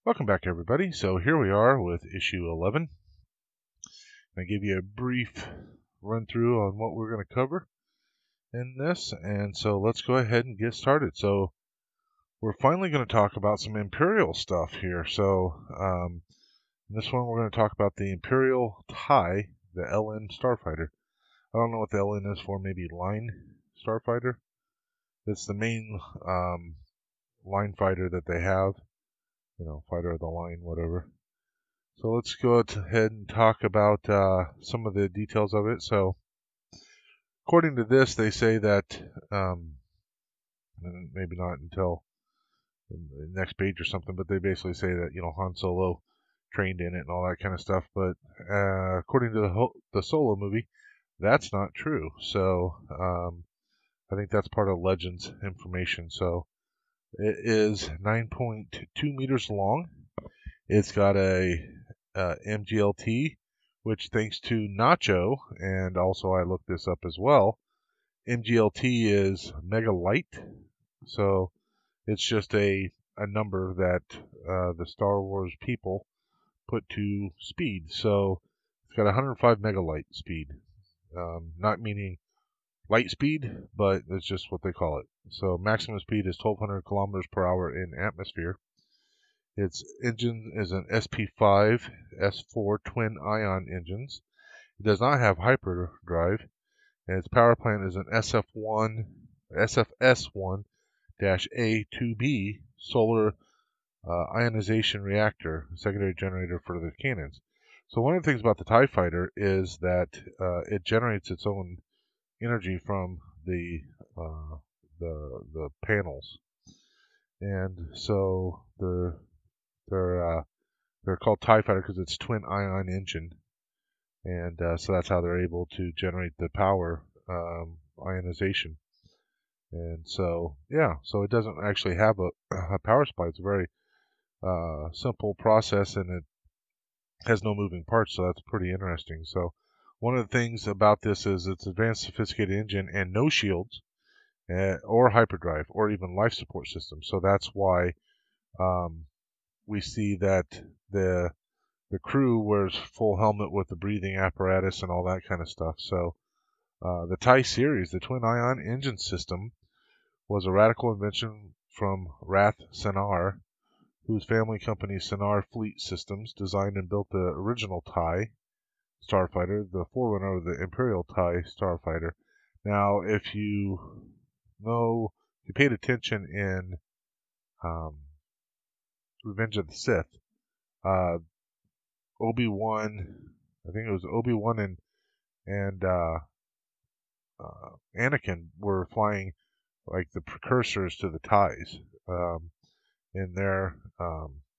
Welcome back, everybody. So here we are with issue 11. I give you a brief run through on what we're going to cover in this, and so let's go ahead and get started. So we're finally going to talk about some Imperial stuff here. So in this one, we're going to talk about the Imperial TIE, the LN Starfighter. I don't know what the LN is for, maybe Line Starfighter. It's the main line fighter that they have, fighter of the line, whatever. So let's go ahead and talk about some of the details of it. So according to this, they say that, maybe not until the next page or something, but they basically say that, Han Solo trained in it and all that kind of stuff. But according to the Solo movie, that's not true. So I think that's part of Legends information. So it is 9.2 meters long. It's got a MGLT, which thanks to Nacho, and also I looked this up as well, MGLT is mega light, so it's just a number that the Star Wars people put to speed. So it's got 105 megalight speed, not meaning light speed, but it's just what they call it. So maximum speed is 1,200 kilometers per hour in atmosphere. Its engine is an SP5 S4 twin ion engines. It does not have hyperdrive, and its power plant is an SFS1-A2B solar ionization reactor, secondary generator for the cannons. So one of the things about the TIE Fighter is that it generates its own energy from the panels, and so they're called TIE Fighter because it's twin ion engine, and so that's how they're able to generate the power ionization. And so so it doesn't actually have a power supply. It's a very simple process, and it has no moving parts, so that's pretty interesting. So one of the things about this is it's advanced sophisticated engine and no shields or hyperdrive or even life support system. So that's why we see that the crew wears full helmet with the breathing apparatus and all that kind of stuff. So the TIE series, the twin ion engine system, was a radical invention from Rath Senar, whose family company Senar Fleet Systems designed and built the original TIE starfighter, the forerunner of the Imperial TIE starfighter. Now, if you paid attention in Revenge of the Sith, Obi-Wan, I think it was Obi-Wan and Anakin were flying like the precursors to the TIEs in there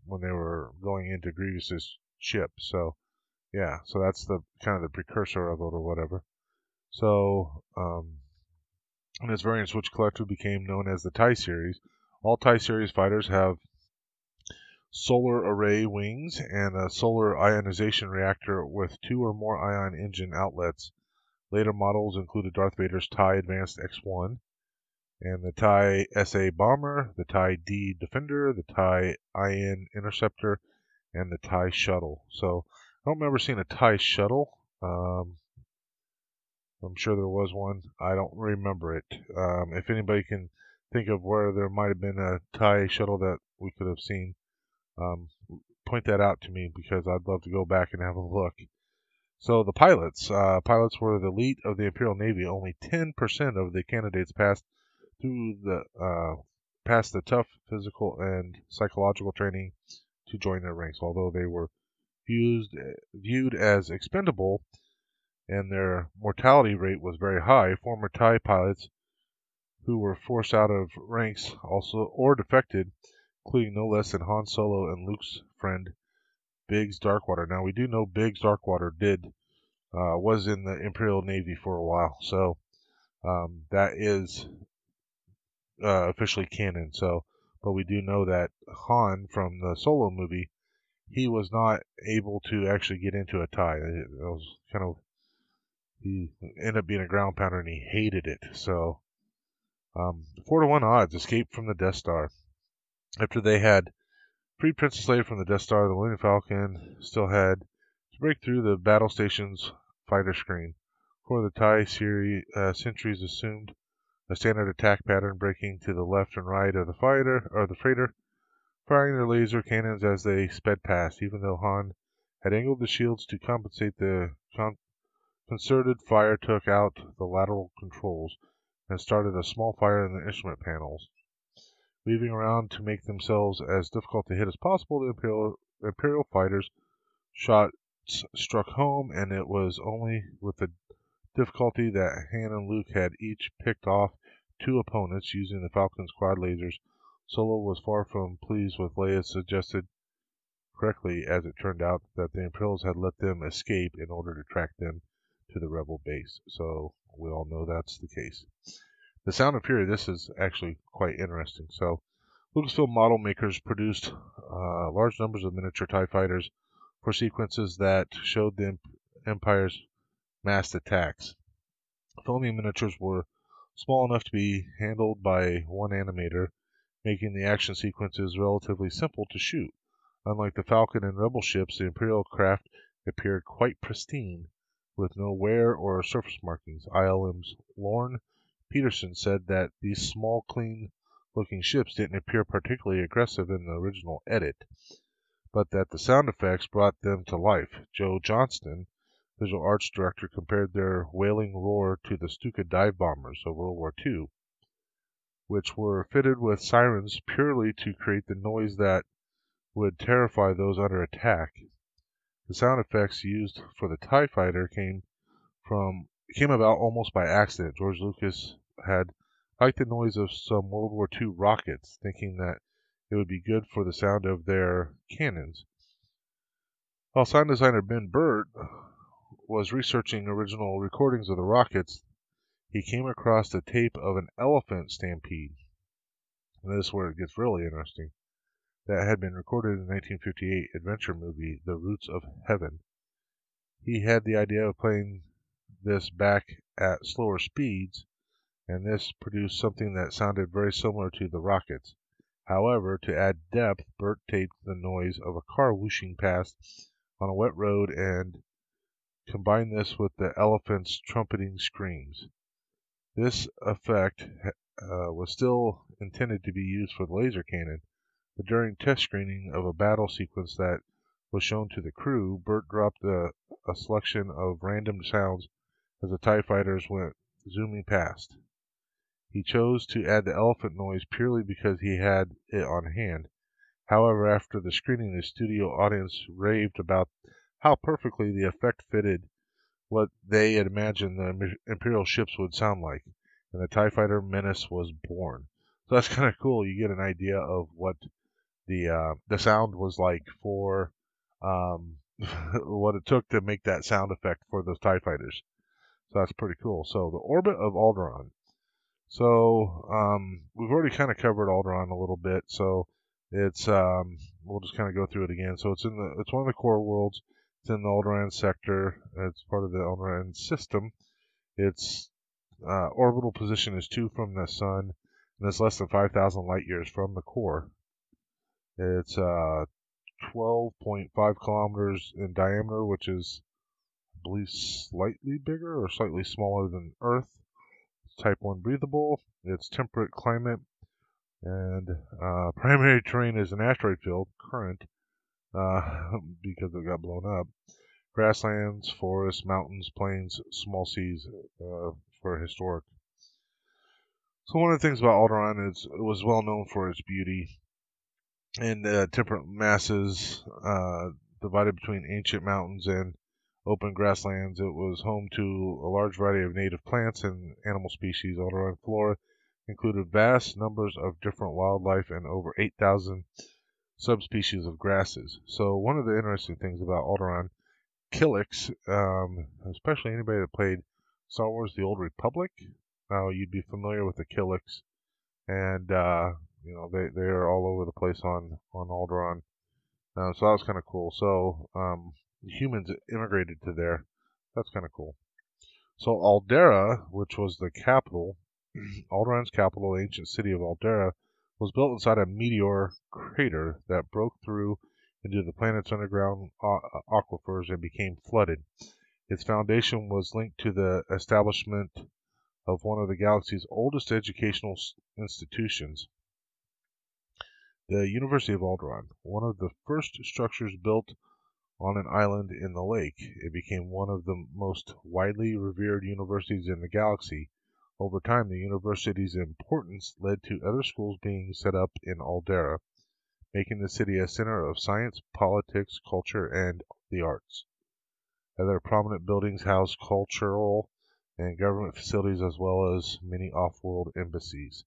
when they were going into Grievous's ship. So so that's the kind of the precursor of it or whatever. So in its variants, which collectively became known as the TIE series, all TIE series fighters have solar array wings and a solar ionization reactor with 2 or more ion engine outlets. Later models included Darth Vader's TIE Advanced X1 and the TIE SA Bomber, the TIE D Defender, the TIE IN Interceptor, and the TIE Shuttle. So I don't remember seeing a TIE Shuttle. I'm sure there was one. I don't remember it. If anybody can think of where there might have been a TIE Shuttle that we could have seen, point that out to me because I'd love to go back and have a look. So the pilots were the elite of the Imperial Navy. Only 10% of the candidates passed the tough physical and psychological training to join their ranks. Although they were viewed as expendable and their mortality rate was very high, former TIE pilots who were forced out of ranks or defected, including no less than Han Solo and Luke's friend Biggs Darkwater. Now we do know Biggs Darkwater was in the Imperial Navy for a while, so that is officially canon. So, but we do know that Han from the Solo movie, he was not able to actually get into a TIE. It was he ended up being a ground pounder and he hated it. So 4-to-1 odds escaped from the Death Star after they had Freed Princess Leia from the Death Star, the Millennium Falcon still had to break through the battle station's fighter screen. For the TIE sentries assumed a standard attack pattern, breaking to the left and right of the freighter, firing their laser cannons as they sped past. Even though Han had angled the shields to compensate, the concerted fire took out the lateral controls and started a small fire in the instrument panels. Weaving around to make themselves as difficult to hit as possible, the Imperial fighters' shots struck home, and it was only with the difficulty that Han and Luke had each picked off 2 opponents using the Falcon's quad lasers. Solo was far from pleased with Leia's suggested, correctly as it turned out, that the Imperials had let them escape in order to track them to the Rebel base. So we all know that's the case. The Sound of Fury, this is actually quite interesting. So Lucasfilm model makers produced large numbers of miniature TIE fighters for sequences that showed the Empire's massed attacks. Filming miniatures were small enough to be handled by one animator, making the action sequences relatively simple to shoot. Unlike the Falcon and Rebel ships, the Imperial craft appeared quite pristine, with no wear or surface markings. ILM's Lorne Peterson said that these small, clean-looking ships didn't appear particularly aggressive in the original edit, but that the sound effects brought them to life. Joe Johnston, visual arts director, compared their wailing roar to the Stuka dive bombers of World War II, which were fitted with sirens purely to create the noise that would terrify those under attack. The sound effects used for the TIE fighter came about almost by accident. George Lucas had liked the noise of some World War II rockets, thinking that it would be good for the sound of their cannons. While sound designer Ben Burtt was researching original recordings of the rockets, he came across the tape of an elephant stampede. And this is where it gets really interesting. That had been recorded in the 1958 adventure movie, The Roots of Heaven. He had the idea of playing this back at slower speeds, and this produced something that sounded very similar to the rockets. However, to add depth, Burt taped the noise of a car whooshing past on a wet road and combined this with the elephant's trumpeting screams. This effect was still intended to be used for the laser cannon, but during test screening of a battle sequence that was shown to the crew, Burt dropped a selection of random sounds as the TIE fighters went zooming past. He chose to add the elephant noise purely because he had it on hand. However, after the screening, the studio audience raved about how perfectly the effect fitted what they had imagined the Imperial ships would sound like, and the TIE Fighter menace was born. So that's kind of cool. You get an idea of what the sound was like for what it took to make that sound effect for those TIE Fighters. So that's pretty cool. So the orbit of Alderaan. So we've already kind of covered Alderaan a little bit. So it's we'll just kind of go through it again. So it's one of the core worlds. It's in the Alderaan sector. It's part of the Alderaan system. Its orbital position is 2 from the sun, and it's less than 5,000 light years from the core. It's 12.5 kilometers in diameter, which is, I believe, slightly bigger or slightly smaller than Earth. It's Type 1 breathable. It's temperate climate, and primary terrain is an asteroid field, current, because it got blown up. Grasslands, forests, mountains, plains, small seas for historic. So one of the things about Alderaan is it was well known for its beauty and temperate masses divided between ancient mountains and open grasslands. It was home to a large variety of native plants and animal species. Alderaan flora included vast numbers of different wildlife and over 8,000 subspecies of grasses. So one of the interesting things about Alderaan, Killiks, especially anybody that played Star Wars: The Old Republic, you'd be familiar with the Killiks, and they are all over the place on Alderaan. So that was kind of cool. So humans immigrated to there. That's kind of cool. So Aldera, which was the capital, Alderaan's capital, the ancient city of Aldera, was built inside a meteor crater that broke through into the planet's underground aquifers and became flooded. Its foundation was linked to the establishment of one of the galaxy's oldest educational institutions, the University of Alderaan, one of the first structures built on an island in the lake. It became one of the most widely revered universities in the galaxy. Over time, the university's importance led to other schools being set up in Alderaan, making the city a center of science, politics, culture, and the arts. Other prominent buildings house cultural and government facilities as well as many off-world embassies.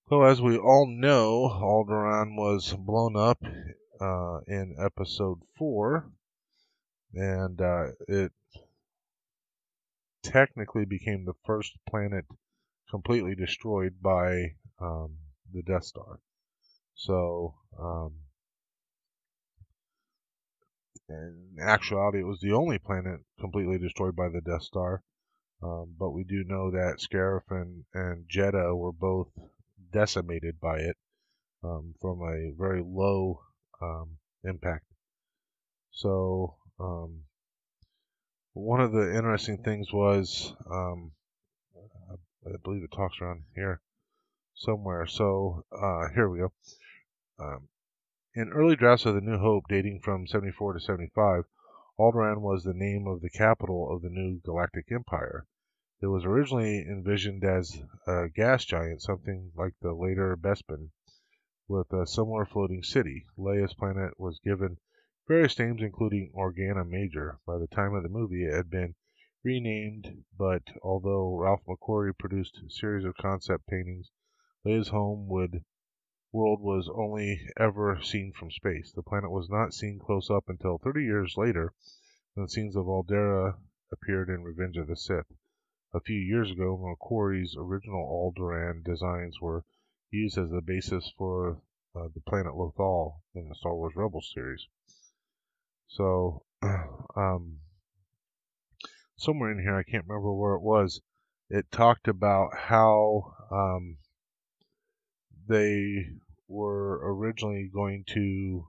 So as we all know, Alderaan was blown up in episode 4, and it technically became the first planet completely destroyed by the Death Star. So, in actuality, it was the only planet completely destroyed by the Death Star. But we do know that Scarif and Jedha were both decimated by it from a very low impact. So, one of the interesting things was, I believe it talks around here somewhere. So, here we go. In early drafts of the New Hope dating from 74 to 75, Alderaan was the name of the capital of the new galactic empire. It was originally envisioned as a gas giant, something like the later Bespin, with a similar floating city. Leia's planet was given various names, including Organa Major. By the time of the movie, it had been renamed, but although Ralph McQuarrie produced a series of concept paintings, Leia's home world was only ever seen from space. The planet was not seen close up until 30 years later, when scenes of Alderaan appeared in Revenge of the Sith. A few years ago, McQuarrie's original Alderaan designs were used as the basis for the planet Lothal in the Star Wars Rebels series. So, somewhere in here, I can't remember where it was, it talked about how they were originally going to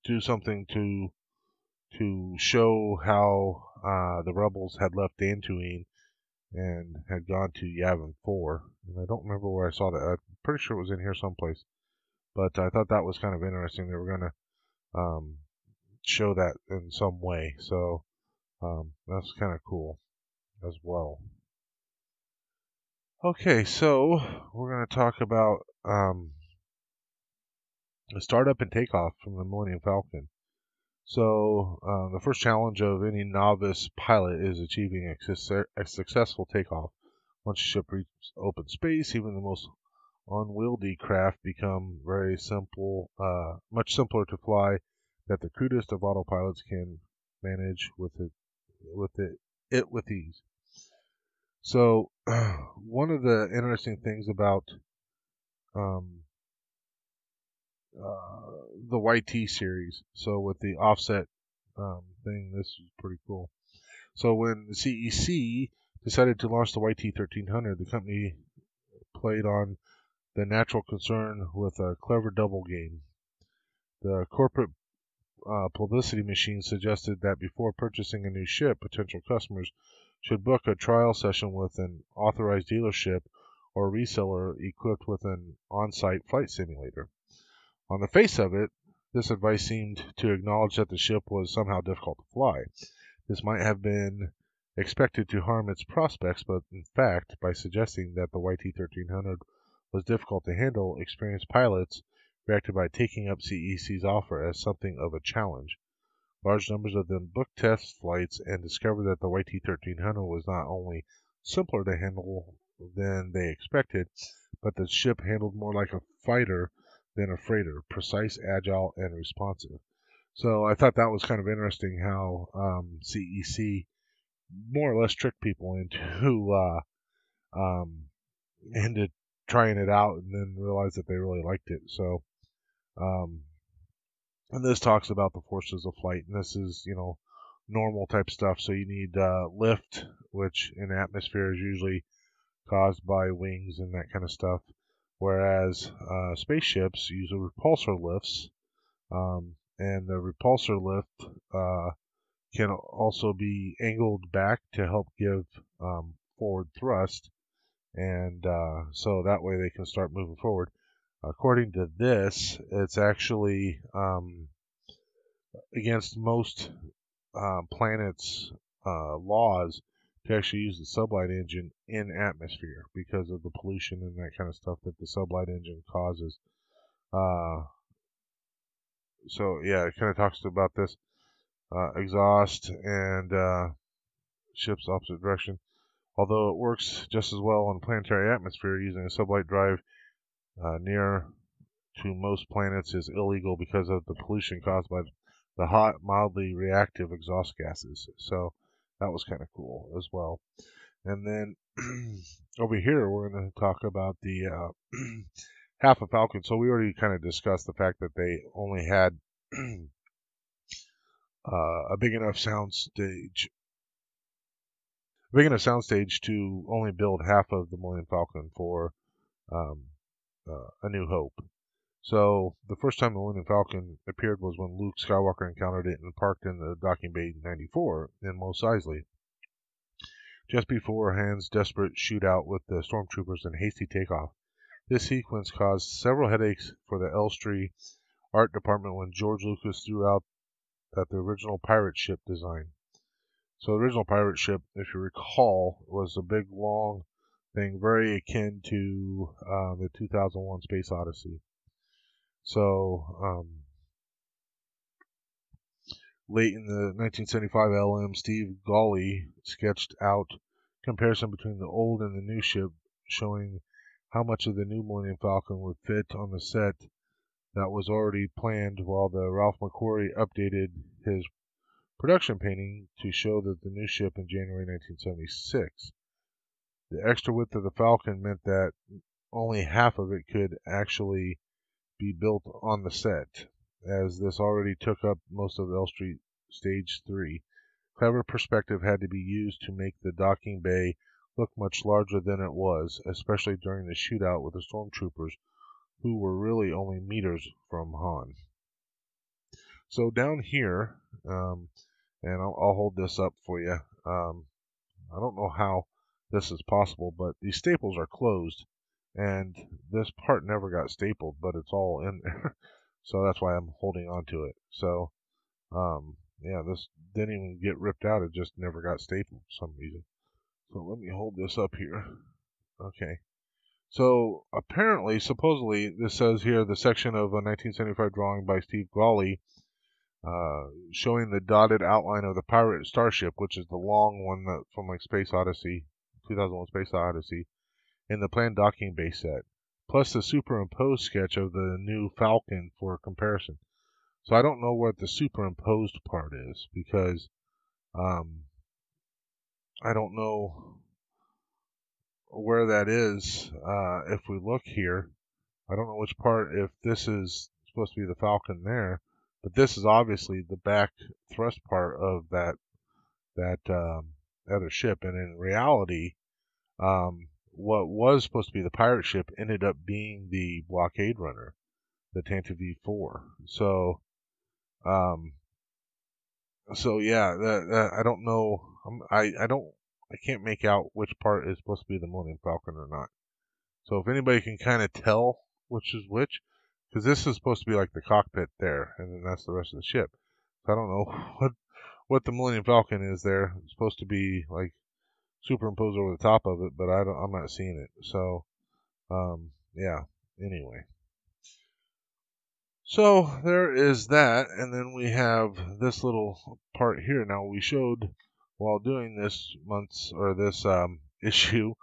do something to show how the rebels had left Dantooine and had gone to Yavin 4. And I don't remember where I saw that. I'm pretty sure it was in here someplace. But I thought that was kind of interesting. They were going to show that in some way. So that's kind of cool as well. Okay, so we're going to talk about the startup and takeoff from the Millennium Falcon. So the first challenge of any novice pilot is achieving a successful takeoff. Once the ship reaches open space, even the most unwieldy craft become very simple, much simpler to fly, that the crudest of autopilots can manage with ease. So one of the interesting things about the YT series, so with the offset thing, this is pretty cool. So when the CEC decided to launch the YT-1300, the company played on the natural concern with a clever double game. The corporate publicity machine suggested that before purchasing a new ship, potential customers should book a trial session with an authorized dealership or reseller equipped with an on-site flight simulator. On the face of it, this advice seemed to acknowledge that the ship was somehow difficult to fly. This might have been expected to harm its prospects, but in fact, by suggesting that the YT-1300 was difficult to handle, experienced pilots reacted by taking up CEC's offer as something of a challenge. Large numbers of them booked test flights and discovered that the YT-1300 was not only simpler to handle than they expected, but the ship handled more like a fighter than a freighter, precise, agile, and responsive. So I thought that was kind of interesting how CEC more or less tricked people into trying it out and then realized that they really liked it. So, and this talks about the forces of flight, and this is, normal type stuff. So you need lift, which in atmosphere is usually caused by wings and that kind of stuff, whereas spaceships use repulsor lifts, and the repulsor lift can also be angled back to help give forward thrust, and so that way they can start moving forward. According to this, it's actually against most planets' laws to actually use the sublight engine in atmosphere because of the pollution and that kind of stuff that the sublight engine causes. So yeah, it kind of talks about this exhaust and ship's opposite direction. Although it works just as well in planetary atmosphere, using a sublight drive near to most planets is illegal because of the pollution caused by the hot, mildly reactive exhaust gases. So that was kind of cool as well. And then over here, we're going to talk about the half a Falcon. So we already kind of discussed the fact that they only had a big enough soundstage to only build half of the Millennium Falcon for A New Hope. So the first time the Millennium Falcon appeared was when Luke Skywalker encountered it and parked in the docking bay 94 in Mos Eisley, just before Han's desperate shootout with the stormtroopers and hasty takeoff. This sequence caused several headaches for the Elstree art department when George Lucas threw out that the original pirate ship design. So the original pirate ship, if you recall, was a big, long thing, very akin to the 2001 Space Odyssey. So late in the 1975 LM, Steve Gawley sketched out comparison between the old and the new ship, showing how much of the new Millennium Falcon would fit on the set that was already planned, while the Ralph McQuarrie updated his production painting to show that the new ship in January 1976. The extra width of the Falcon meant that only half of it could actually be built on the set, as this already took up most of Elstree Stage 3. Clever perspective had to be used to make the docking bay look much larger than it was, especially during the shootout with the stormtroopers, who were really only meters from Han. So down here, and I'll hold this up for you. I don't know how this is possible, but these staples are closed, and this part never got stapled, but it's all in there. So that's why I'm holding on to it. So, yeah, this didn't even get ripped out. It just never got stapled for some reason. So let me hold this up here. Okay. So apparently, supposedly, this says here the section of a 1975 drawing by Steve Gawley showing the dotted outline of the pirate starship, which is the long one that, from like Space Odyssey, 2001 Space Odyssey, in the planned docking bay set, plus the superimposed sketch of the new Falcon for comparison. So I don't know what the superimposed part is, because I don't know where that is. If we look here, I don't know which part, if this is supposed to be the Falcon there, but this is obviously the back thrust part of that other ship. And in reality, what was supposed to be the pirate ship ended up being the blockade runner, the Tantive V4. So, yeah, I don't know. I can't make out which part is supposed to be the Millennium Falcon or not. So if anybody can kind of tell which is which, because this is supposed to be like the cockpit there, and then that's the rest of the ship. So I don't know what the Millennium Falcon is there. It's supposed to be like superimposed over the top of it, but I'm not seeing it. So, yeah. Anyway, so there is that, and then we have this little part here. Now we showed while doing this issue,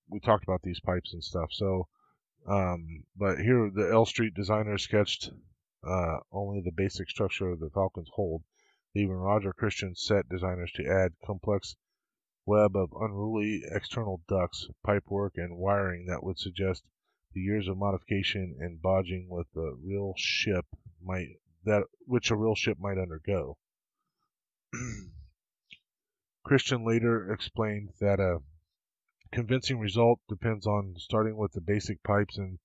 we talked about these pipes and stuff. So. But here the L Street designer sketched only the basic structure of the Falcon's hold, leaving Roger Christian's set designers to add complex web of unruly external ducts, pipework, and wiring that would suggest the years of modification and bodging with which a real ship might undergo. Christian later explained that a convincing result depends on starting with the basic pipes and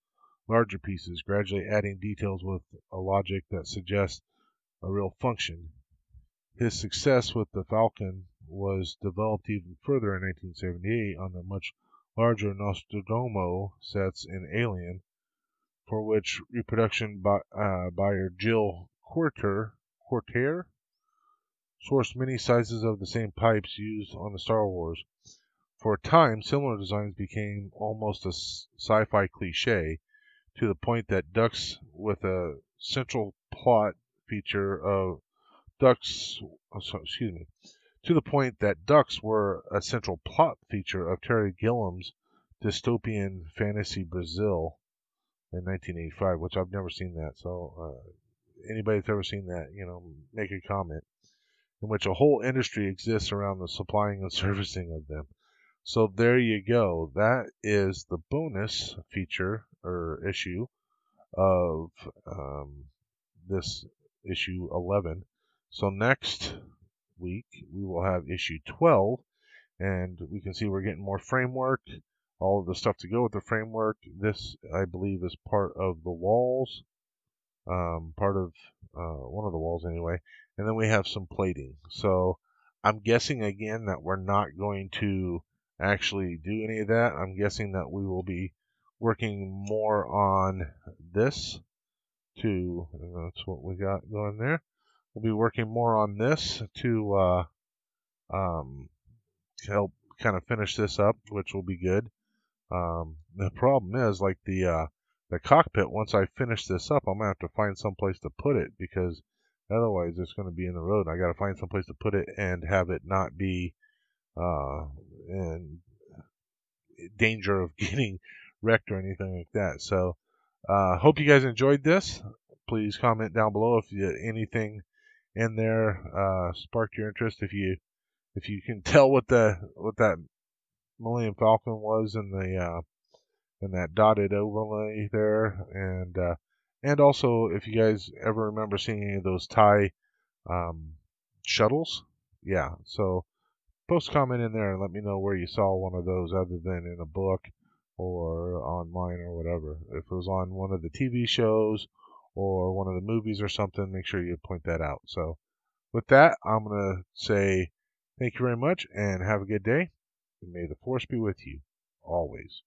larger pieces, gradually adding details with a logic that suggests a real function. His success with the Falcon was developed even further in 1978 on the much larger Nostromo sets in Alien, for which reproduction buyer Jill Corter sourced many sizes of the same pipes used on the Star Wars. For a time, similar designs became almost a sci-fi cliche, to the point that ducks with a central plot feature of ducks, to the point that ducks were a central plot feature of Terry Gilliam's dystopian fantasy Brazil in 1985, which I've never seen that. So anybody that's ever seen that, make a comment. In which a whole industry exists around the supplying and servicing of them. So there you go. That is the bonus feature or issue of this issue 11. So next week we will have issue 12, and we can see we're getting more framework, all of the stuff to go with the framework. This, I believe, is part of the walls, part of one of the walls anyway, and then we have some plating. So I'm guessing again that we're not going to actually do any of that. I'm guessing that we will be working more on this too, and that's what we got going there. We'll be working more on this to help kind of finish this up, which will be good. The problem is, like the cockpit, once I finish this up, I'm going to have to find some place to put it, because otherwise it's going to be in the road. I got to find some place to put it and have it not be in danger of getting wrecked or anything like that. So hope you guys enjoyed this. Please comment down below if anything in there sparked your interest. If you can tell what that Millennium Falcon was in the and that dotted overlay there, and also if you guys ever remember seeing any of those TIE shuttles, yeah. So post comment in there and let me know where you saw one of those other than in a book or online or whatever. If it was on one of the TV shows or one of the movies or something, make sure you point that out. So with that, I'm going to say thank you very much and have a good day. And may the force be with you always.